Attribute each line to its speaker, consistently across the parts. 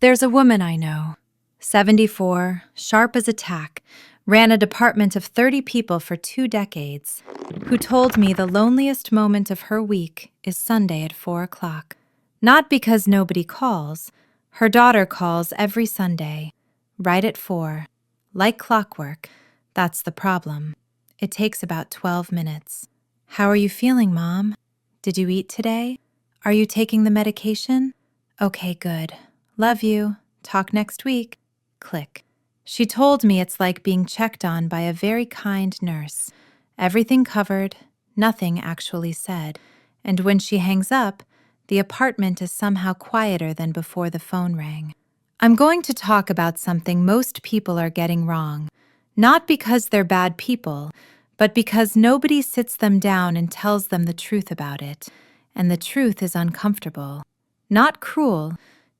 Speaker 1: There's a woman I know, 74, sharp as a tack, ran a department of 30 people for 2 decades, who told me the loneliest moment of her week is Sunday at 4 o'clock. Not because nobody calls. Her daughter calls every Sunday, right at 4. Like clockwork. That's the problem. It takes about 12 minutes. How are you feeling, Mom? Did you eat today? Are you taking the medication? Okay, good. Love you. Talk next week. Click. She told me it's like being checked on by a very kind nurse. Everything covered, nothing actually said. And when she hangs up, the apartment is somehow quieter than before the phone rang. I'm going to talk about something most people are getting wrong. Not because they're bad people, but because nobody sits them down and tells them the truth about it. And the truth is uncomfortable. Not cruel,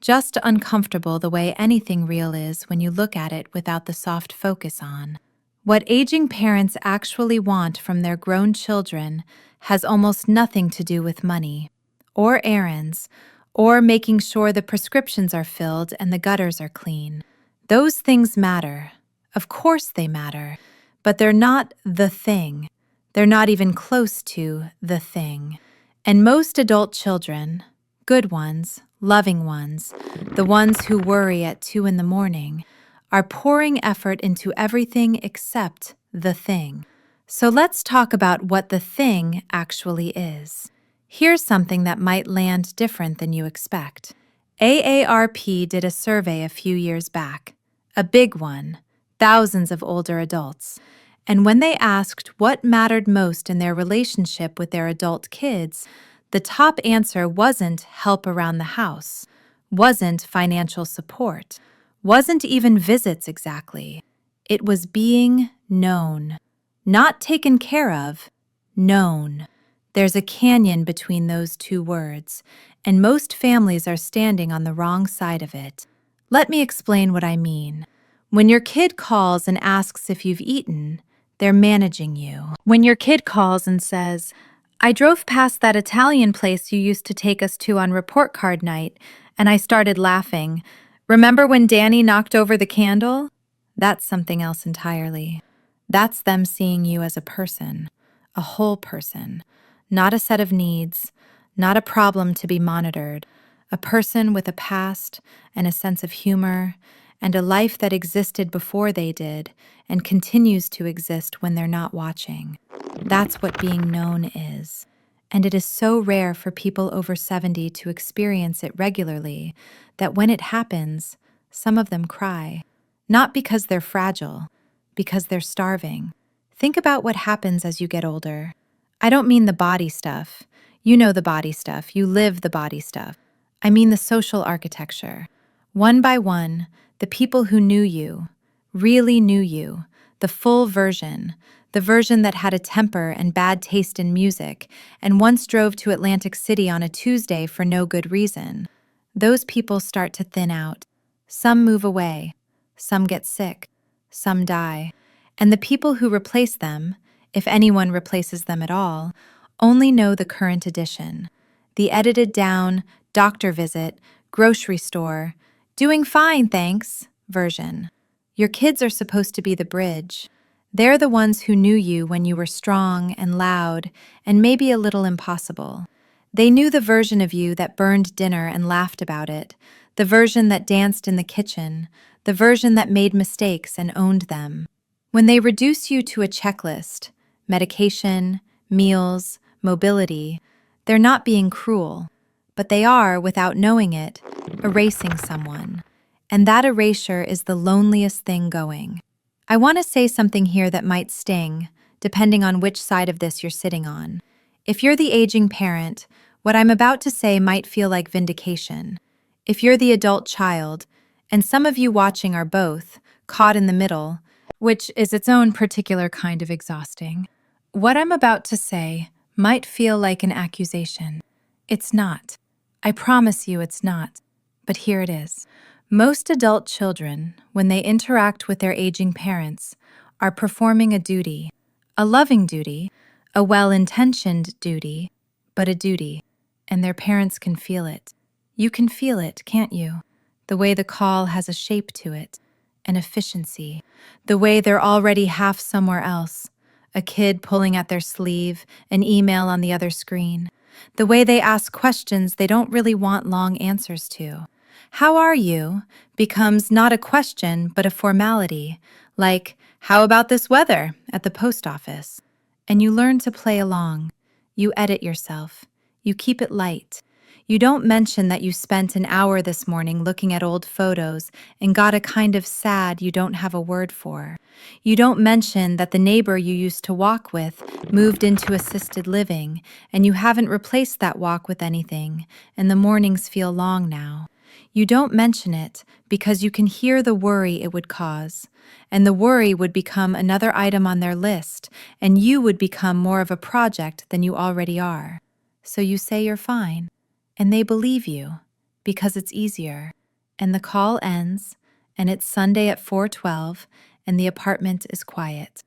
Speaker 1: just uncomfortable the way anything real is when you look at it without the soft focus on. What aging parents actually want from their grown children has almost nothing to do with money, or errands, or making sure the prescriptions are filled and the gutters are clean. Those things matter. Of course they matter, but they're not the thing. They're not even close to the thing. And most adult children, good ones, loving ones, the ones who worry at 2 in the morning, are pouring effort into everything except the thing. So let's talk about what the thing actually is. Here's something that might land different than you expect. AARP did a survey a few years back, a big one, thousands of older adults. And when they asked what mattered most in their relationship with their adult kids, the top answer wasn't help around the house, wasn't financial support, wasn't even visits exactly. It was being known. Not taken care of, known. There's a canyon between those two words, and most families are standing on the wrong side of it. Let me explain what I mean. When your kid calls and asks if you've eaten, they're managing you. When your kid calls and says, I drove past that Italian place you used to take us to on report card night, and I started laughing. Remember when Danny knocked over the candle? That's something else entirely. That's them seeing you as a person, a whole person, not a set of needs, not a problem to be monitored, a person with a past and a sense of humor and a life that existed before they did and continues to exist when they're not watching. That's what being known is. And it is so rare for people over 70 to experience it regularly that when it happens, some of them cry. Not because they're fragile, because they're starving. Think about what happens as you get older. I don't mean the body stuff. You know the body stuff. You live the body stuff. I mean the social architecture. One by one, the people who knew you, really knew you, the full version, the version that had a temper and bad taste in music and once drove to Atlantic City on a Tuesday for no good reason. Those people start to thin out. Some move away. Some get sick. Some die. And the people who replace them, if anyone replaces them at all, only know the current edition. The edited down, doctor visit, grocery store, doing fine, thanks, version. Your kids are supposed to be the bridge. They're the ones who knew you when you were strong and loud and maybe a little impossible. They knew the version of you that burned dinner and laughed about it, the version that danced in the kitchen, the version that made mistakes and owned them. When they reduce you to a checklist, medication, meals, mobility, they're not being cruel, but they are, without knowing it, erasing someone. And that erasure is the loneliest thing going. I want to say something here that might sting, depending on which side of this you're sitting on. If you're the aging parent, what I'm about to say might feel like vindication. If you're the adult child, and some of you watching are both, caught in the middle, which is its own particular kind of exhausting, what I'm about to say might feel like an accusation. It's not. I promise you it's not. But here it is. Most adult children, when they interact with their aging parents, are performing a duty, a loving duty, a well-intentioned duty, but a duty, and their parents can feel it. You can feel it, can't you? the way the call has a shape to it, an efficiency, the way they're already half somewhere else, a kid pulling at their sleeve, an email on the other screen, the way they ask questions they don't really want long answers to. How are you becomes not a question but a formality, like, how about this weather at the post office? And you learn to play along. You edit yourself. You keep it light. You don't mention that you spent an hour this morning looking at old photos and got a kind of sad you don't have a word for. You don't mention that the neighbor you used to walk with moved into assisted living and you haven't replaced that walk with anything, and the mornings feel long now. You don't mention it because you can hear the worry it would cause, and the worry would become another item on their list, and you would become more of a project than you already are. So you say you're fine, and they believe you because it's easier. And the call ends, and it's Sunday at 4:12, and the apartment is quiet.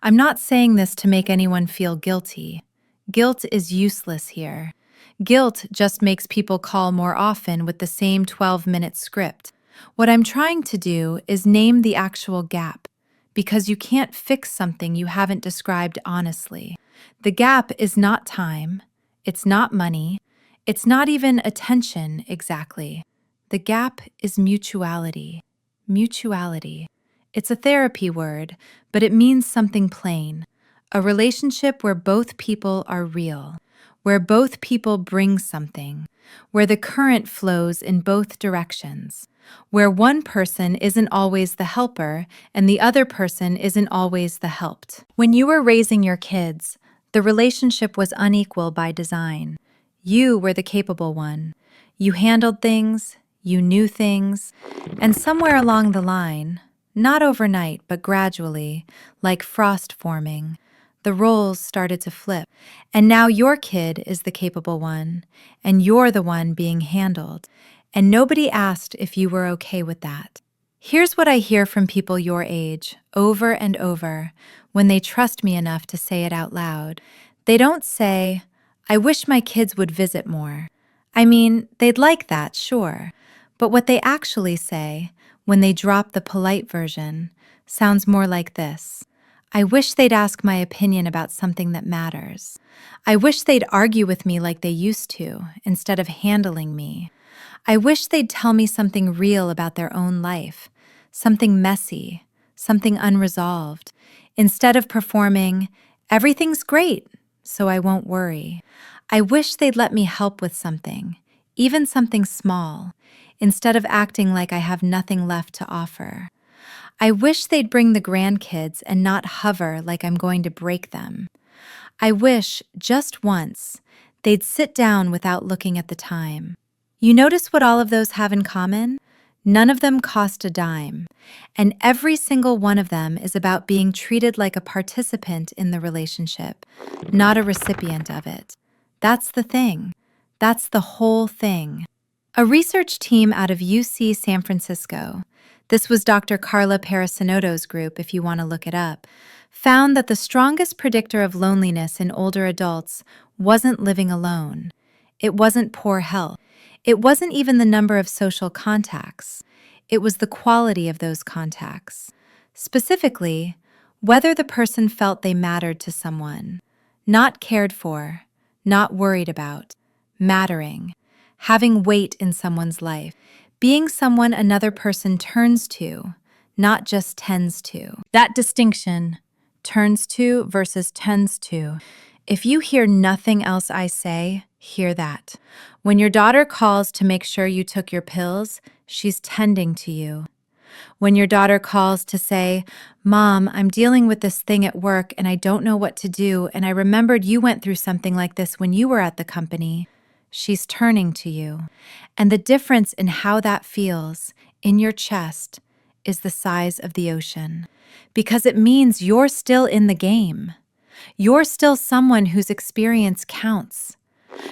Speaker 1: I'm not saying this to make anyone feel guilty. Guilt is useless here. Guilt just makes people call more often with the same 12-minute script. What I'm trying to do is name the actual gap, because you can't fix something you haven't described honestly. The gap is not time, it's not money, it's not even attention exactly. The gap is mutuality. Mutuality. It's a therapy word, but it means something plain. A relationship where both people are real, where both people bring something, where the current flows in both directions, where one person isn't always the helper and the other person isn't always the helped. When you were raising your kids, the relationship was unequal by design. You were the capable one. You handled things, you knew things, and somewhere along the line, not overnight but gradually, like frost forming, the roles started to flip, and now your kid is the capable one, and you're the one being handled, and nobody asked if you were okay with that. Here's what I hear from people your age, over and over, when they trust me enough to say it out loud. They don't say, I wish my kids would visit more. I mean, they'd like that, sure, but what they actually say, when they drop the polite version, sounds more like this. I wish they'd ask my opinion about something that matters. I wish they'd argue with me like they used to, instead of handling me. I wish they'd tell me something real about their own life, something messy, something unresolved, instead of performing, everything's great, so I won't worry. I wish they'd let me help with something, even something small, instead of acting like I have nothing left to offer. I wish they'd bring the grandkids and not hover like I'm going to break them. I wish, just once, they'd sit down without looking at the time. You notice what all of those have in common? None of them cost a dime, and every single one of them is about being treated like a participant in the relationship, not a recipient of it. That's the thing. That's the whole thing. A research team out of UC San Francisco, this was Dr. Carla Parasinotto's group if you want to look it up, found that the strongest predictor of loneliness in older adults wasn't living alone. It wasn't poor health. It wasn't even the number of social contacts. It was the quality of those contacts. Specifically, whether the person felt they mattered to someone, not cared for, not worried about, mattering, having weight in someone's life, being someone another person turns to, not just tends to. That distinction, turns to versus tends to. If you hear nothing else I say, hear that. When your daughter calls to make sure you took your pills, she's tending to you. When your daughter calls to say, Mom, I'm dealing with this thing at work and I don't know what to do, and I remembered you went through something like this when you were at the company, she's turning to you. And the difference in how that feels in your chest is the size of the ocean, because it means you're still in the game. You're still someone whose experience counts.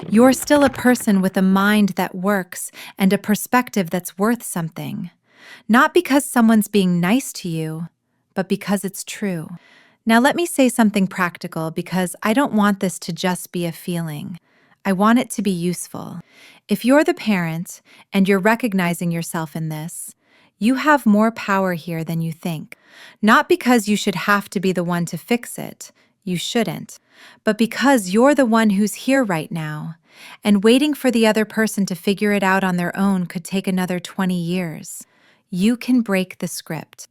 Speaker 1: You're still a person with a mind that works and a perspective that's worth something. Not because someone's being nice to you, but because it's true. Now let me say something practical, because I don't want this to just be a feeling. I want it to be useful. If you're the parent and you're recognizing yourself in this, you have more power here than you think. Not because you should have to be the one to fix it, you shouldn't, but because you're the one who's here right now, and waiting for the other person to figure it out on their own could take another 20 years. You can break the script.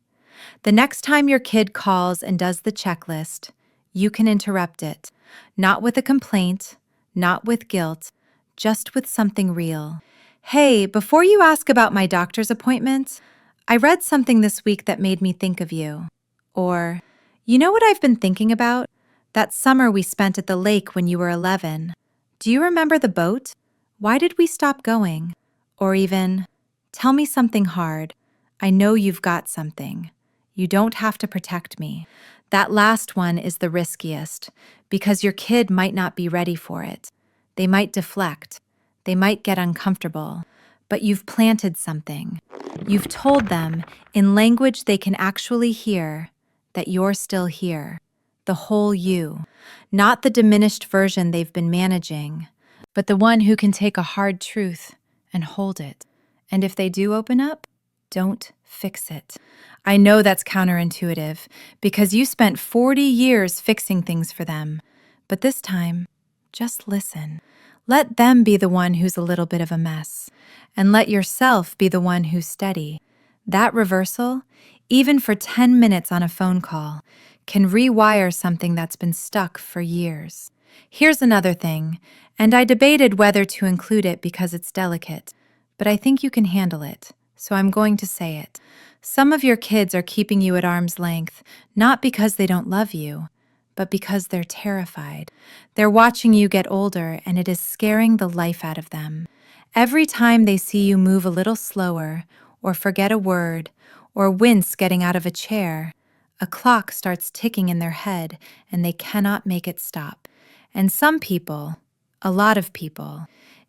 Speaker 1: The next time your kid calls and does the checklist, you can interrupt it, not with a complaint, not with guilt, just with something real. Hey, before you ask about my doctor's appointment, I read something this week that made me think of you. Or, you know what I've been thinking about? That summer we spent at the lake when you were 11. Do you remember the boat? Why did we stop going? Or even, tell me something hard. I know you've got something. You don't have to protect me. That last one is the riskiest, because your kid might not be ready for it. They might deflect. They might get uncomfortable. But you've planted something. You've told them, in language they can actually hear, that you're still here. The whole you. Not the diminished version they've been managing, but the one who can take a hard truth and hold it. And if they do open up, don't fix it. I know that's counterintuitive, because you spent 40 years fixing things for them. But this time, just listen. Let them be the one who's a little bit of a mess, and let yourself be the one who's steady. That reversal, even for 10 minutes on a phone call, can rewire something that's been stuck for years. Here's another thing, and I debated whether to include it because it's delicate, but I think you can handle it, so I'm going to say it. Some of your kids are keeping you at arm's length, not because they don't love you, but because they're terrified. They're watching you get older, and it is scaring the life out of them. Every time they see you move a little slower, or forget a word, or wince getting out of a chair, a clock starts ticking in their head, and they cannot make it stop. And some people, a lot of people,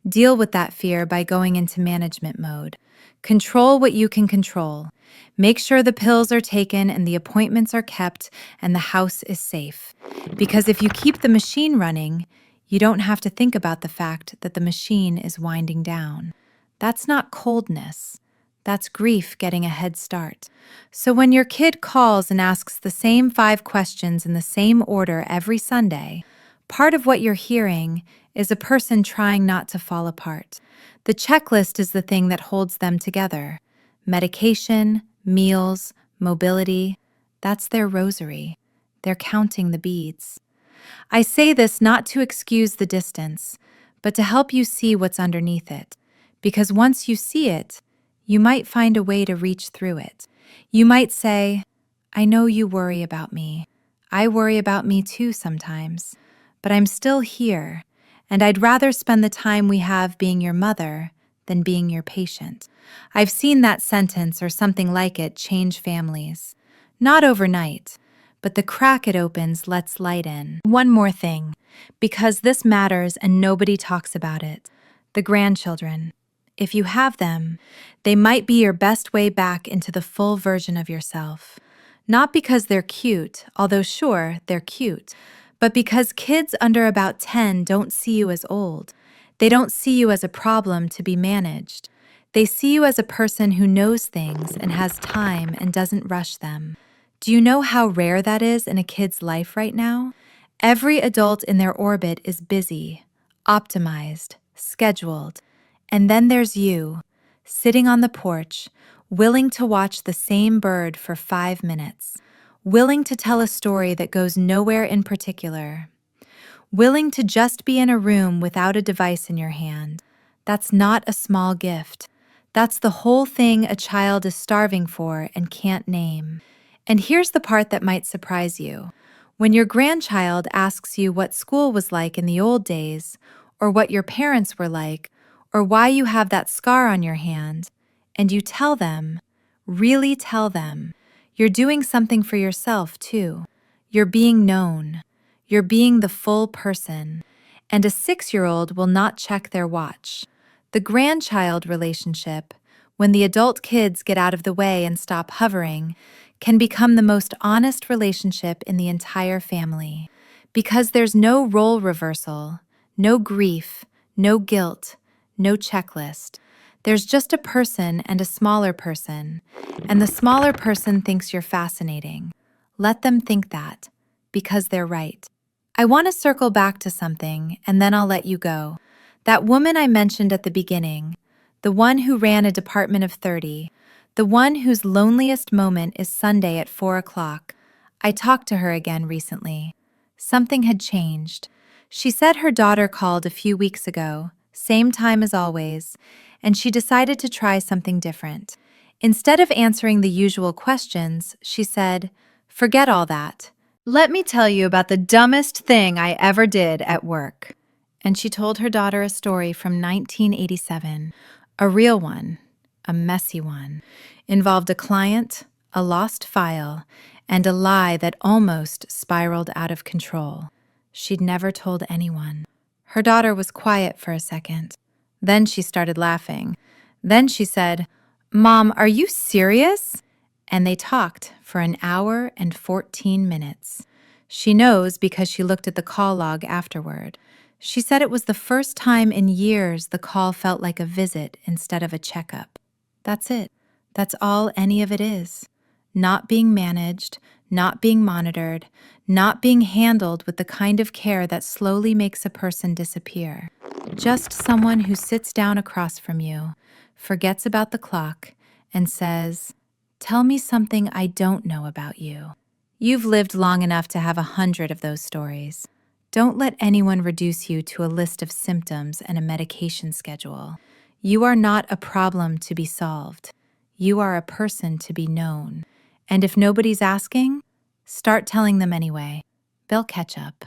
Speaker 1: deal with that fear by going into management mode. Control what you can control. Make sure the pills are taken and the appointments are kept and the house is safe. Because if you keep the machine running, you don't have to think about the fact that the machine is winding down. That's not coldness. That's grief getting a head start. So when your kid calls and asks the same 5 questions in the same order every Sunday, part of what you're hearing is a person trying not to fall apart. The checklist is the thing that holds them together. Medication, meals, mobility, that's their rosary. They're counting the beads. I say this not to excuse the distance, but to help you see what's underneath it. Because once you see it, you might find a way to reach through it. You might say, I know you worry about me. I worry about me too sometimes. But I'm still here, and I'd rather spend the time we have being your mother than being your patient. I've seen that sentence or something like it change families. Not overnight, but the crack it opens lets light in. One more thing, because this matters and nobody talks about it. The grandchildren. If you have them, they might be your best way back into the full version of yourself. Not because they're cute, although sure, they're cute, but because kids under about 10 don't see you as old. They don't see you as a problem to be managed. They see you as a person who knows things and has time and doesn't rush them. Do you know how rare that is in a kid's life right now? Every adult in their orbit is busy, optimized, scheduled. And then there's you, sitting on the porch, willing to watch the same bird for 5 minutes, willing to tell a story that goes nowhere in particular, willing to just be in a room without a device in your hand. That's not a small gift. That's the whole thing a child is starving for and can't name. And here's the part that might surprise you. When your grandchild asks you what school was like in the old days, or what your parents were like, or why you have that scar on your hand, and you tell them, really tell them, you're doing something for yourself too. You're being known. You're being the full person. And a 6-year-old will not check their watch. The grandchild relationship, when the adult kids get out of the way and stop hovering, can become the most honest relationship in the entire family. Because there's no role reversal, no grief, No guilt, no checklist. There's just a person and a smaller person, and the smaller person thinks you're fascinating. Let them think that, because they're right. I want to circle back to something, and then I'll let you go. That woman I mentioned at the beginning, the one who ran a department of 30, the one whose loneliest moment is Sunday at 4 o'clock. I talked to her again recently. Something had changed. She said her daughter called a few weeks ago, same time as always, and she decided to try something different. Instead of answering the usual questions, she said, "Forget all that. Let me tell you about the dumbest thing I ever did at work." And she told her daughter a story from 1987, a real one, a messy one. Involved a client, a lost file, and a lie that almost spiraled out of control. She'd never told anyone. Her daughter was quiet for a second. Then she started laughing. Then she said, "Mom, are you serious?" And they talked for an hour and 14 minutes. She knows because she looked at the call log afterward. She said it was the first time in years the call felt like a visit instead of a checkup. That's it. That's all any of it is. Not being managed, not being monitored, not being handled with the kind of care that slowly makes a person disappear. Just someone who sits down across from you, forgets about the clock, and says, "Tell me something I don't know about you." You've lived long enough to have 100 of those stories. Don't let anyone reduce you to a list of symptoms and a medication schedule. You are not a problem to be solved. You are a person to be known. And if nobody's asking, start telling them anyway. They'll catch up.